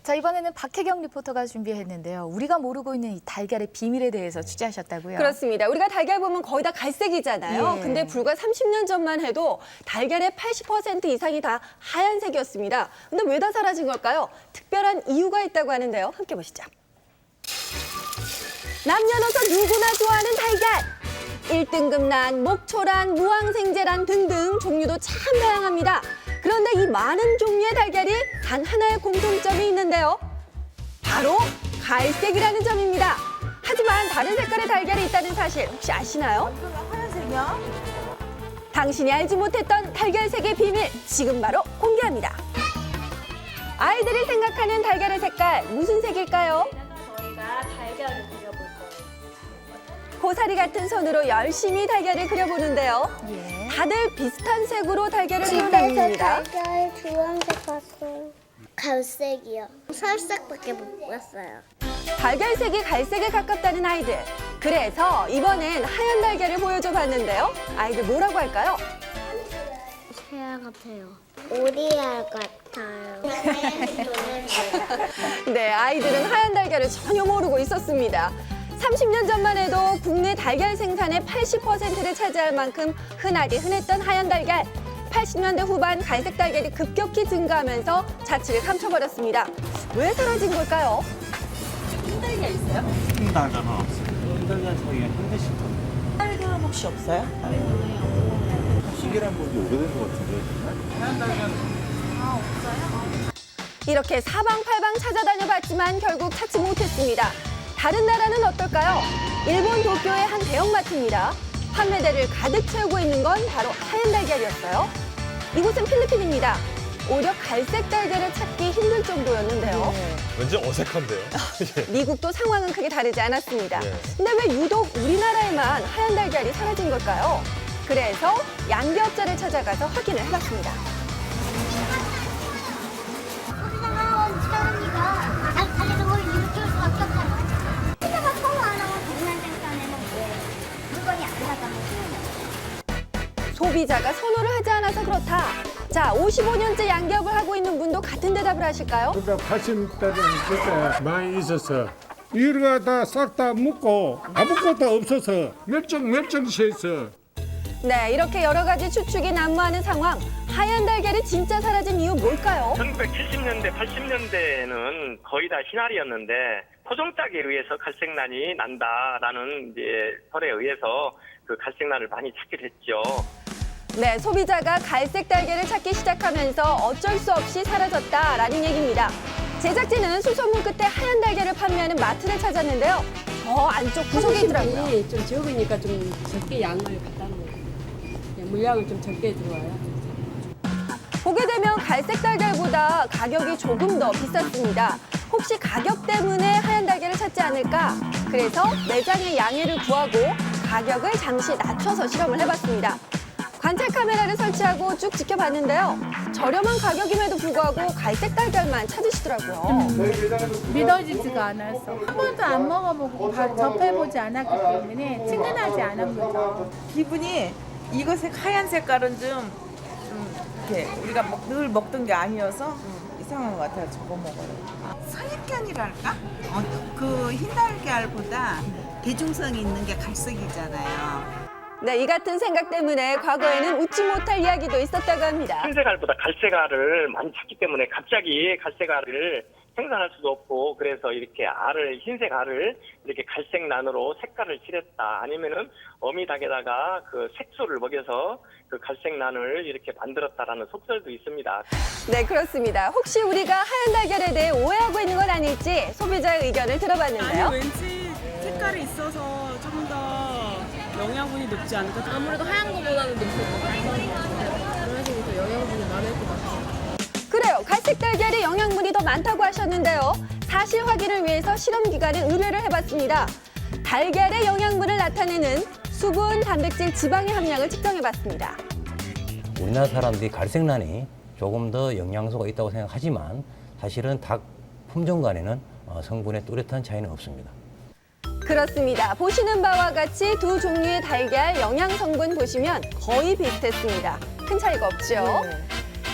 자, 이번에는 박혜경 리포터가 준비했는데요. 우리가 모르고 있는 이 달걀의 비밀에 대해서 취재하셨다고요? 그렇습니다. 우리가 달걀 보면 거의 다 갈색이잖아요. 예. 근데 불과 30년 전만 해도 달걀의 80% 이상이 다 하얀색이었습니다. 근데 왜 다 사라진 걸까요? 특별한 이유가 있다고 하는데요. 함께 보시죠. 남녀노소 누구나 좋아하는 달걀. 1등급란, 목초란, 무항생제란 등등 종류도 참 다양합니다. 그런데 이 많은 종류의 달걀이 단 하나의 공통점이 있는데요. 바로 갈색이라는 점입니다. 하지만 다른 색깔의 달걀이 있다는 사실 혹시 아시나요? 하얀색이야? 당신이 알지 못했던 달걀색의 비밀 지금 바로 공개합니다. 아이들이 생각하는 달걀의 색깔 무슨 색일까요? 저희가 달걀을 그려볼 거예요. 고사리 같은 손으로 열심히 달걀을 그려보는데요. 예. 다들 비슷한 색으로 달걀을 집에서 그려냅니다. 달걀 주황색 봤어요. 갈색이요. 살색밖에 못 봤어요. 달걀색이 갈색에 가깝다는 아이들. 그래서 이번엔 하얀 달걀을 보여줘 봤는데요. 아이들 뭐라고 할까요? 새알 같아요. 오리알 같아요. 네, 아이들은 하얀 달걀을 전혀 모르고 있었습니다. 30년 전만 해도 국내 달걀 생산의 80%를 차지할 만큼 흔하디 흔했던 하얀 달걀. 80년대 후반 갈색 달걀이 급격히 증가하면서 자취를 감춰버렸습니다. 왜 사라진 걸까요? 흰달걀은 없어요. 흰달걀 저희가 현대식품. 달걀 혹시 없어요? 시계란 본지 오래된 것 같은데. 하얀 달걀은 이렇게 사방팔방 찾아다녀봤지만 결국 찾지 못했습니다. 다른 나라는 어떨까요? 일본 도쿄의 한 대형마트입니다. 판매대를 가득 채우고 있는 건 바로 하얀 달걀이었어요. 이곳은 필리핀입니다. 오히려 갈색 달걀을 찾기 힘들 정도였는데요. 왠지 어색한데요? 미국도 상황은 크게 다르지 않았습니다. 예. 근데 왜 유독 우리나라에만 하얀 달걀이 사라진 걸까요? 그래서 양계업자를 찾아가서 확인을 해봤습니다. 우리나라 지다니까 달걀을 이렇게 할 수밖에 없잖아. 회사가 서로 안 하고 동남 생산에는 왜 물건이 안 나가면 소비자가 선호를 하지 않아서 그렇다. 자, 55년째 양계업을 하고 있는 분도 같은 대답을 하실까요? 그러니까 80대는 그때 많이 있어서 이거가 다 싹 다 묻고 아무것도 없어서 멸종시했어. 네, 이렇게 여러 가지 추측이 난무하는 상황. 하얀 달걀이 진짜 사라진 이유 뭘까요? 1970년대, 80년대에는 거의 다 흰알이었는데 토종짝에 의해서 갈색난이 난다라는 이제 설에 의해서 그 갈색난을 많이 찾게 됐죠. 네, 소비자가 갈색 달걀을 찾기 시작하면서 어쩔 수 없이 사라졌다라는 얘기입니다. 제작진은 수소문 끝에 하얀 달걀을 판매하는 마트를 찾았는데요. 저 안쪽 구석에 있더라고요. 사무실이 좀 적으니까 좀 적게 양을 갖다 놓은 거예요. 물량은 좀 적게 들어와요. 보게 되면 갈색 달걀보다 가격이 조금 더 비쌌습니다. 혹시 가격 때문에 하얀 달걀을 찾지 않을까? 그래서 매장에 양해를 구하고 가격을 잠시 낮춰서 실험을 해봤습니다. 관찰 카메라를 설치하고 쭉 지켜봤는데요. 저렴한 가격임에도 불구하고 갈색 달걀만 찾으시더라고요. 믿어지지가 않았어. 한 번도 안 먹어보고 접해보지 않았기 때문에 친근하지 않은 거죠. 기분이 이것의 하얀 색깔은 좀 이렇게 우리가 늘 먹던 게 아니어서 이상한 것 같아요. 저거 먹어요. 선입견이랄까? 그 흰달걀보다 대중성이 있는 게 갈색이잖아요. 네, 이 같은 생각 때문에 과거에는 웃지 못할 이야기도 있었다고 합니다. 흰색알보다 갈색알을 많이 찾기 때문에 갑자기 갈색알을 생산할 수도 없고 그래서 이렇게 흰색 알을 이렇게 갈색난으로 색깔을 칠했다. 아니면은 어미닭에다가 그 색소를 먹여서 그 갈색난을 이렇게 만들었다라는 속설도 있습니다. 네, 그렇습니다. 혹시 우리가 하얀 달걀에 대해 오해하고 있는 건 아닐지 소비자의 의견을 들어봤는데요. 아니, 왠지 색깔이 있어서 좀 더 영양분이 높지 않을까? 아무래도 하얀 거보다는 높을 것 같아요. 그런 식으로 더 영양분이 많을 것 같아요. 그래요. 갈색 달걀에 영양분이 더 많다고 하셨는데요. 사실 확인을 위해서 실험 기관에 의뢰를 해봤습니다. 달걀의 영양분을 나타내는 수분, 단백질, 지방의 함량을 측정해봤습니다. 우리나라 사람들이 갈색란이 조금 더 영양소가 있다고 생각하지만 사실은 닭 품종 간에는 성분의 뚜렷한 차이는 없습니다. 그렇습니다. 보시는 바와 같이 두 종류의 달걀 영양 성분 보시면 거의 비슷했습니다. 큰 차이가 없죠.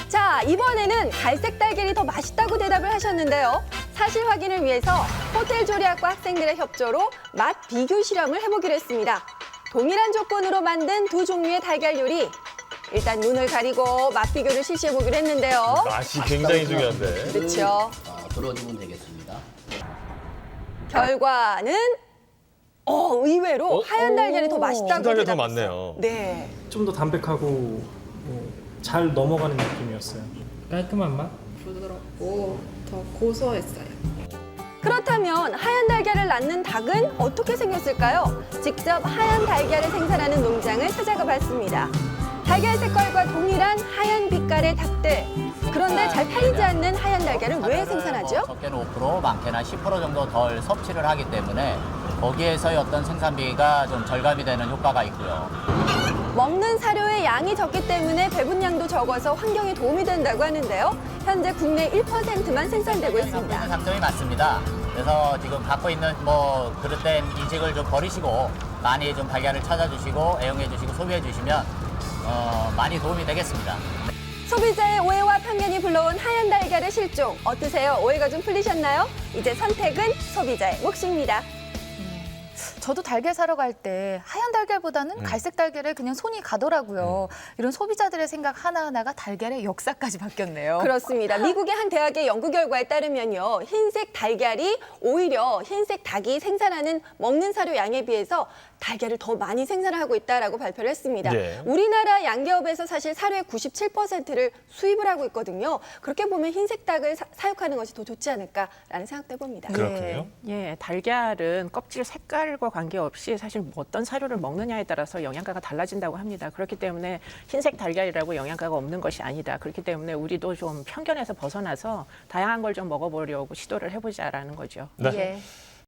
자, 이번에는 갈색 달걀이 더 맛있다고 대답을 하셨는데요. 사실 확인을 위해서 호텔 조리학과 학생들의 협조로 맛 비교 실험을 해보기로 했습니다. 동일한 조건으로 만든 두 종류의 달걀 요리. 일단 눈을 가리고 맛 비교를 실시해보기로 했는데요. 맛이 굉장히 중요한데. 그렇죠. 들어주면 되겠습니다. 결과는 의외로 하얀 달걀이 더 맛있다고 달걀 더 대답했어요. 많네요. 네. 좀 더 담백하고 잘 넘어가는 느낌이었어요. 깔끔한 맛? 부드럽고 더 고소했어요. 그렇다면 하얀 달걀을 낳는 닭은 어떻게 생겼을까요? 직접 하얀 달걀을 생산하는 농장을 찾아가 봤습니다. 달걀 색깔과 동일한 하얀 빛깔의 닭들. 그런데 잘 팔리지 않는 하얀 달걀을 왜 생산하죠? 적게는 5%, 많게는 10% 정도 덜 섭취를 하기 때문에 거기에서의 어떤 생산비가 좀 절감이 되는 효과가 있고요. 먹는 사료의 양이 적기 때문에 배분량도 적어서 환경에 도움이 된다고 하는데요. 현재 국내 1%만 생산되고 있습니다. 장점이 많습니다. 그래서 지금 갖고 있는 그릇된 인식을 좀 버리시고 많이 좀 달걀을 찾아주시고 애용해 주시고 소비해 주시면 많이 도움이 되겠습니다. 소비자의 오해와 편견이 불러온 하얀 달걀의 실종 어떠세요? 오해가 좀 풀리셨나요? 이제 선택은 소비자의 몫입니다. 저도 달걀 사러 갈 때 하얀 달걀보다는 갈색 달걀에 그냥 손이 가더라고요. 이런 소비자들의 생각 하나하나가 달걀의 역사까지 바뀌었네요. 그렇습니다. 미국의 한 대학의 연구 결과에 따르면요. 흰색 달걀이 오히려 흰색 닭이 생산하는 먹는 사료 양에 비해서 달걀을 더 많이 생산하고 있다라고 발표를 했습니다. 네. 우리나라 양계업에서 사실 사료의 97%를 수입을 하고 있거든요. 그렇게 보면 흰색 닭을 사육하는 것이 더 좋지 않을까라는 생각도 해봅니다. 그렇군요. 예, 달걀은 껍질 색깔과 관계없이 사실 어떤 사료를 먹느냐에 따라서 영양가가 달라진다고 합니다. 그렇기 때문에 흰색 달걀이라고 영양가가 없는 것이 아니다. 그렇기 때문에 우리도 좀 편견에서 벗어나서 다양한 걸 좀 먹어보려고 시도를 해보자라는 거죠. 네. 예.